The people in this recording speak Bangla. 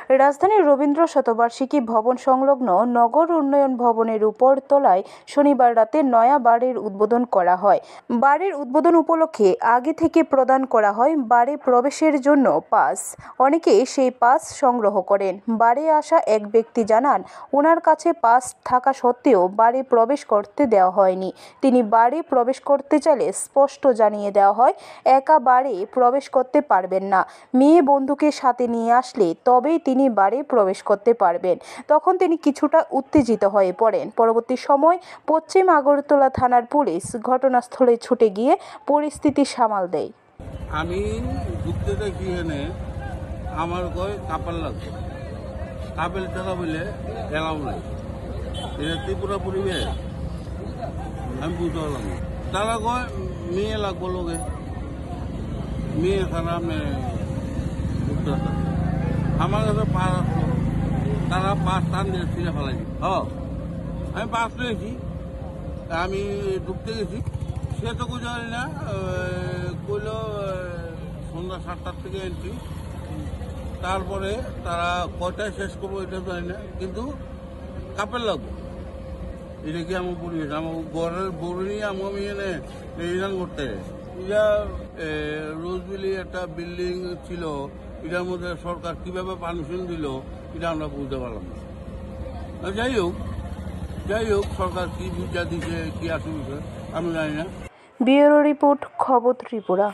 রাজধানীর রবীন্দ্র শতবার্ষিকী ভবন সংলগ্ন নগর উন্নয়ন ভবনের উপর তলায় শনিবার রাতে নয়া বাড়ির উদ্বোধন করা হয়। বাড়ির উদ্বোধন উপলক্ষে আগে থেকে প্রদান করা হয় বাড়ি প্রবেশের জন্য পাস। অনেকে সেই পাস সংগ্রহ করেন। বাড়ি আসা এক ব্যক্তি জানান, ওনার কাছে পাস থাকা সত্ত্বেও বাড়ি প্রবেশ করতে দেওয়া হয়নি। তিনি বাড়ি প্রবেশ করতে চাইলে স্পষ্ট জানিয়ে দেওয়া হয়, একা বাড়ি প্রবেশ করতে পারবেন না, মেয়ে বন্ধুকে সাথে নিয়ে আসলে তবেই তিনি বাড়ি প্রবেশ করতে পারবেন। তখন তিনি কিছুটা উত্তেজিত হয়ে পড়েন। পরবর্তী সময় পশ্চিম আগরতলা থানার পুলিশ ঘটনাস্থলে ছুটে গিয়ে পরিস্থিতি সামাল দেয়। আমি ঢুকতে দেখি এনে আমার কয় কাপড় লাগছে, কাপেল টাকা বলে এলাও নাই, এটা ত্রিপুরা পরিবেশ আমি বুঝতে পারলাম না। তারা কয় মেয়ে লাগবো লোকে, মেয়ে ছাড়া আমি বুঝতে পারতাম। আমার কাছে পাস আসলো, তারা পাস টান দিয়ে ছিঁড়ে ফেলাইছি। আমি পাস নিয়েছি, আমি ঢুকতে গেছি, সে তো কিছু জানি না, কইল সন্ধ্যা 7টার থেকে এন্ট্রি, তারপরে তারা কয়টায় শেষ করবো এটা জানি না, কিন্তু কাপের লাগবো। এটা কি আমার পরিবেশ, আমার ঘরের বড় নিয়ে আমি এনে রিটার্ন করতে। এটা রোজবিলি একটা বিল্ডিং ছিল, এটার মধ্যে সরকার কিভাবে পারমিশন দিল এটা আমরা বুঝতে পারলাম না। যাই হোক সরকার কি বুঝা দিচ্ছে, কি আসল বিষয় আমি জানি না। ব্যুরো রিপোর্ট, খবর ত্রিপুরা।